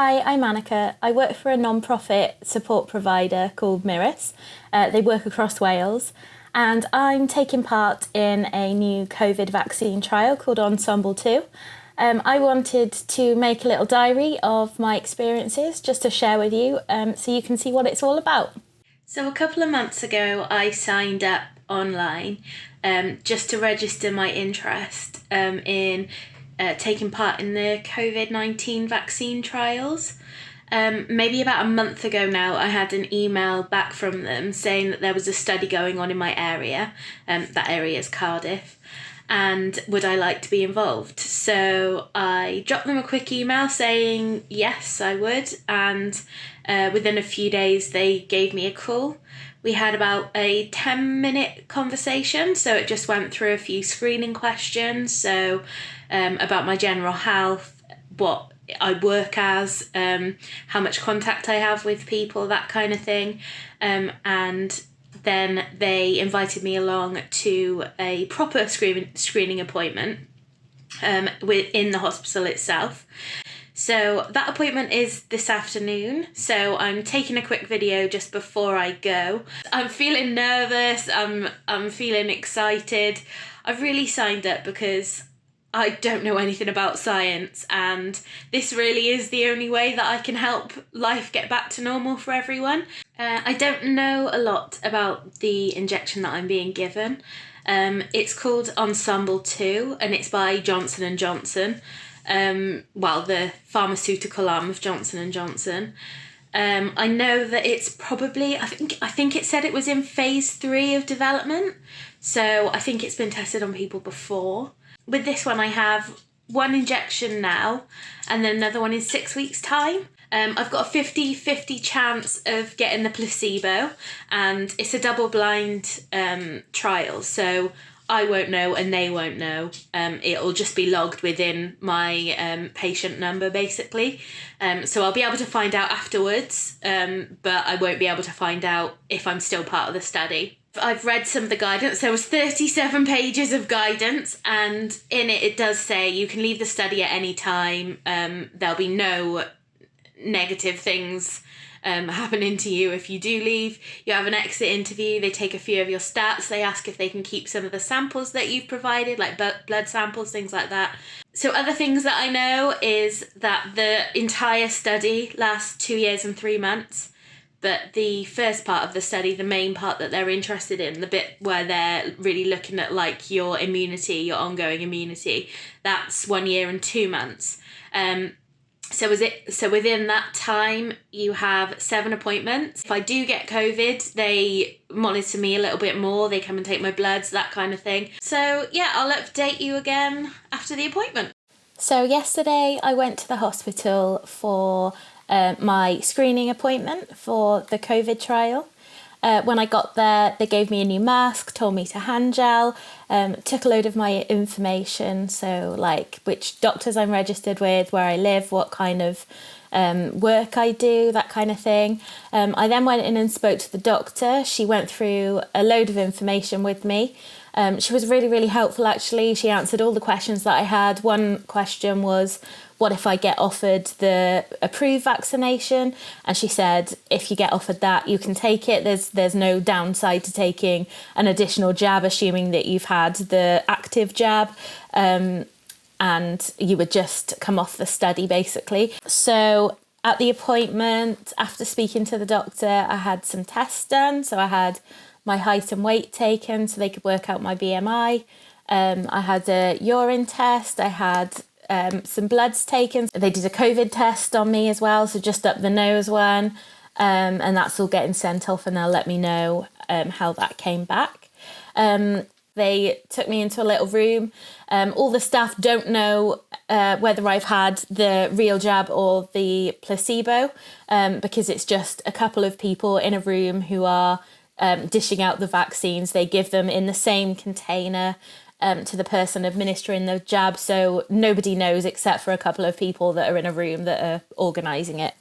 Hi, I'm Annika. I work for a non-profit support provider called Mirrors. They work across Wales, and I'm taking part in a new COVID vaccine trial called Ensemble 2. I wanted to make a little diary of my experiences just to share with you so you can see what it's all about. So a couple of months ago, I signed up online just to register my interest in taking part in the Covid-19 vaccine trials. Maybe about a month ago now, I had an email back from them saying that there was a study going on in my area. That area is Cardiff. And would I like to be involved? So I dropped them a quick email saying yes, I would. And within a few days, they gave me a call. We had about a 10-minute conversation. So it just went through a few screening questions. So about my general health, what I work as, how much contact I have with people, that kind of thing. And then they invited me along to a proper screening appointment within the hospital itself. So that appointment is this afternoon. So I'm taking a quick video just before I go. I'm feeling nervous. I'm feeling excited. I've really signed up because I don't know anything about science, and this really is the only way that I can help life get back to normal for everyone. I don't know a lot about the injection that I'm being given. It's called Ensemble 2, and it's by Johnson & Johnson. The pharmaceutical arm of Johnson & Johnson. I know that it's probably, I think it said it was in phase 3 of development. So I think it's been tested on people before. With this one, I have one injection now, and then another one in 6 weeks' time. I've got a 50-50 chance of getting the placebo, and it's a double-blind trial, so I won't know and they won't know. It'll just be logged within my patient number, basically. So I'll be able to find out afterwards, but I won't be able to find out if I'm still part of the study. I've read some of the guidance. There was 37 pages of guidance, and in it does say you can leave the study at any time. There'll be no negative things happening to you if you do leave. You have an exit interview. They take a few of your stats. They ask if they can keep some of the samples that you've provided, like blood samples, things like that. So other things that I know is that the entire study lasts 2 years and 3 months. But the first part of the study, the main part that they're interested in, the bit where they're really looking at like your immunity, your ongoing immunity, that's 1 year and 2 months. So within that time, you have 7 appointments. If I do get COVID, they monitor me a little bit more. They come and take my bloods, that kind of thing. So yeah, I'll update you again after the appointment. So yesterday I went to the hospital for my screening appointment for the COVID trial. When I got there, they gave me a new mask, told me to hand gel, took a load of my information, so like which doctors I'm registered with, where I live, what kind of work I do, that kind of thing. I then went in and spoke to the doctor. She went through a load of information with me. She was really, really helpful, actually. She answered all the questions that I had. One question was, what if I get offered the approved vaccination? And she said, if you get offered that, you can take it. There's no downside to taking an additional jab, assuming that you've had the active jab. And you would just come off the study, basically. So at the appointment, after speaking to the doctor, I had some tests done. So I had my height and weight taken so they could work out my BMI. I had a urine test. I had some bloods taken. They did a COVID test on me as well, so just up the nose one. And that's all getting sent off, and they'll let me know how that came back. They took me into a little room. All the staff don't know whether I've had the real jab or the placebo, because it's just a couple of people in a room who are dishing out the vaccines. They give them in the same container to the person administering the jab, so nobody knows except for a couple of people that are in a room that are organising it.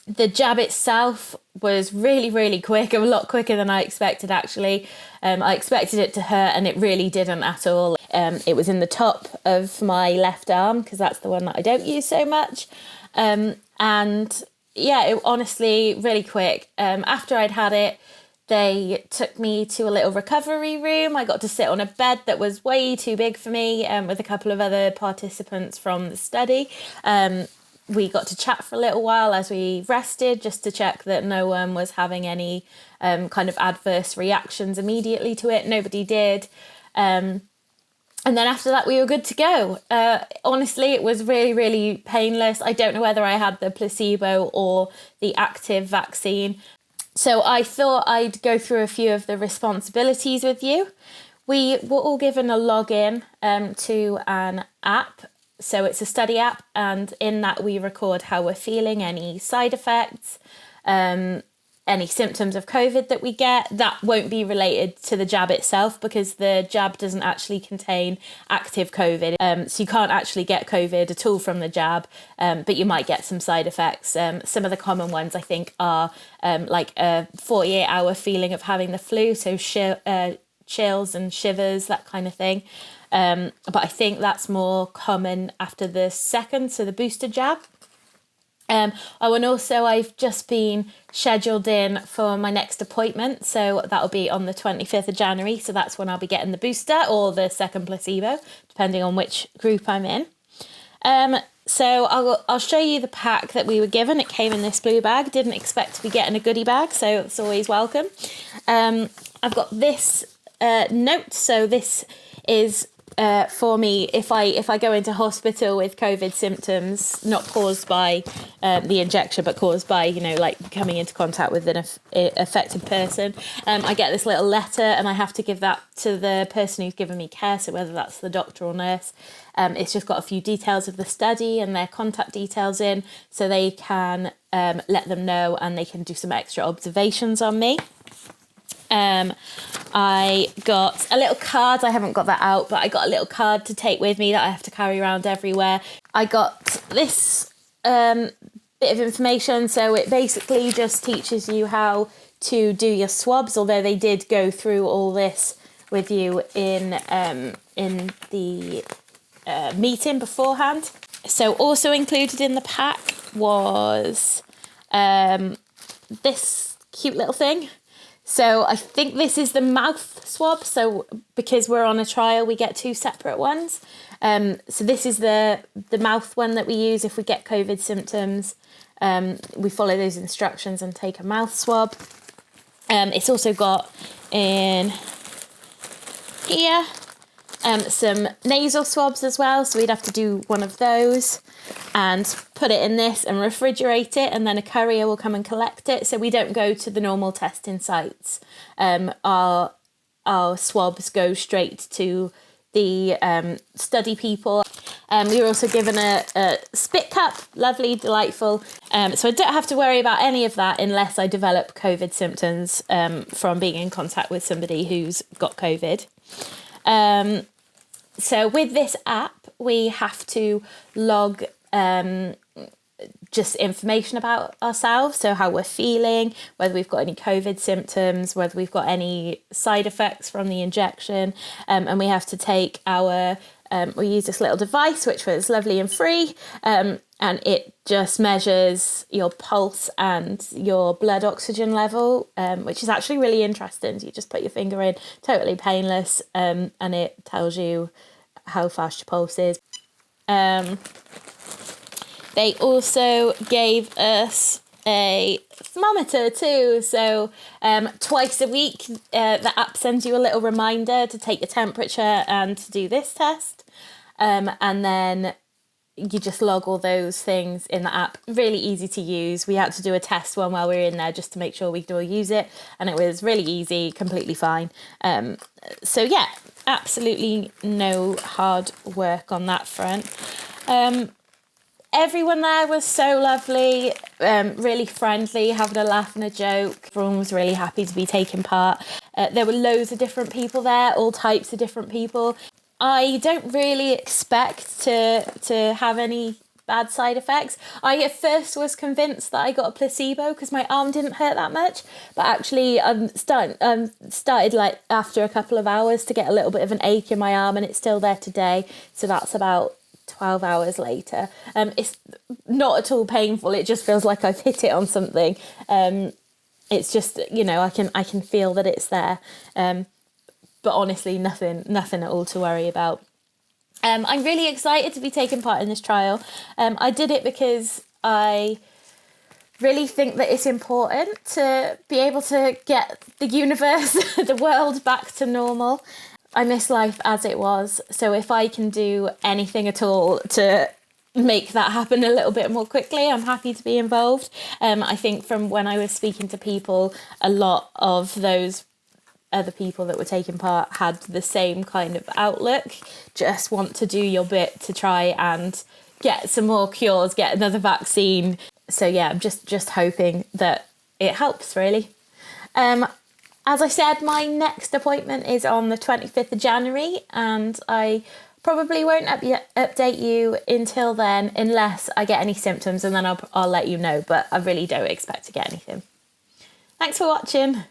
The jab itself was really, really quick, a lot quicker than I expected, actually. I expected it to hurt, and it really didn't at all. It was in the top of my left arm, because that's the one that I don't use so much. And yeah, it honestly, really quick. After I'd had it, they took me to a little recovery room. I got to sit on a bed that was way too big for me, with a couple of other participants from the study. We got to chat for a little while as we rested, just to check that no one was having any kind of adverse reactions immediately to it. Nobody did. And then after that, we were good to go. Honestly, it was really, really painless. I don't know whether I had the placebo or the active vaccine. So I thought I'd go through a few of the responsibilities with you. We were all given a login to an app. So it's a study app, and in that we record how we're feeling, any side effects, any symptoms of COVID that we get. That won't be related to the jab itself, because the jab doesn't actually contain active COVID. So you can't actually get COVID at all from the jab, but you might get some side effects. Some of the common ones, I think, are like a 48-hour feeling of having the flu, so chills and shivers, that kind of thing. But I think that's more common after the second, so the booster jab. And also I've just been scheduled in for my next appointment, so that'll be on the 25th of January, so that's when I'll be getting the booster or the second placebo, depending on which group I'm in. So I'll show you the pack that we were given. It came in this blue bag. Didn't expect to be getting a goodie bag, so it's always welcome. I've got this note, so this is for me if I go into hospital with COVID symptoms, not caused by the injection, but caused by, like coming into contact with an affected person. I get this little letter, and I have to give that to the person who's given me care, so whether that's the doctor or nurse. It's just got a few details of the study and their contact details in, so they can let them know, and they can do some extra observations on me. I got a little card. I haven't got that out, but I got a little card to take with me that I have to carry around everywhere. I got this bit of information, so it basically just teaches you how to do your swabs, although they did go through all this with you in the meeting beforehand. So also included in the pack was this cute little thing. So I think this is the mouth swab. So because we're on a trial, we get two separate ones. So this is the mouth one that we use if we get COVID symptoms. We follow those instructions and take a mouth swab. It's also got in here some nasal swabs as well. So we'd have to do one of those and put it in this and refrigerate it, and then a courier will come and collect it. So we don't go to the normal testing sites. Our swabs go straight to the study people. We were also given a spit cup, lovely, delightful. So I don't have to worry about any of that unless I develop COVID symptoms from being in contact with somebody who's got COVID. So with this app, we have to log just information about ourselves, so how we're feeling, whether we've got any COVID symptoms, whether we've got any side effects from the injection, and we have to take our, we use this little device which was lovely and free, and it just measures your pulse and your blood oxygen level, which is actually really interesting. So you just put your finger in, totally painless, and it tells you how fast your pulse is. They also gave us a thermometer too. So twice a week, the app sends you a little reminder to take your temperature and to do this test. And then you just log all those things in the app. Really easy to use. We had to do a test one while we were in there just to make sure we could all use it. And it was really easy, completely fine. So yeah, absolutely no hard work on that front. Everyone there was so lovely, really friendly, having a laugh and a joke. Everyone was really happy to be taking part. There were loads of different people there, all types of different people. I don't really expect to have any bad side effects. I at first was convinced that I got a placebo because my arm didn't hurt that much, but actually started like after a couple of hours to get a little bit of an ache in my arm, and it's still there today. So that's about 12 hours later. It's not at all painful. It just feels like I've hit it on something. It's just, I can feel that it's there. But honestly, nothing at all to worry about. I'm really excited to be taking part in this trial. I did it because I really think that it's important to be able to get the universe, the world back to normal. I miss life as it was. So if I can do anything at all to make that happen a little bit more quickly, I'm happy to be involved. I think from when I was speaking to people, a lot of those other people that were taking part had the same kind of outlook. Just want to do your bit to try and get some more cures, get another vaccine. So yeah, I'm just hoping that it helps, really. As I said, my next appointment is on the 25th of January, and I probably won't update you until then unless I get any symptoms, and then I'll let you know, but I really don't expect to get anything. Thanks for watching.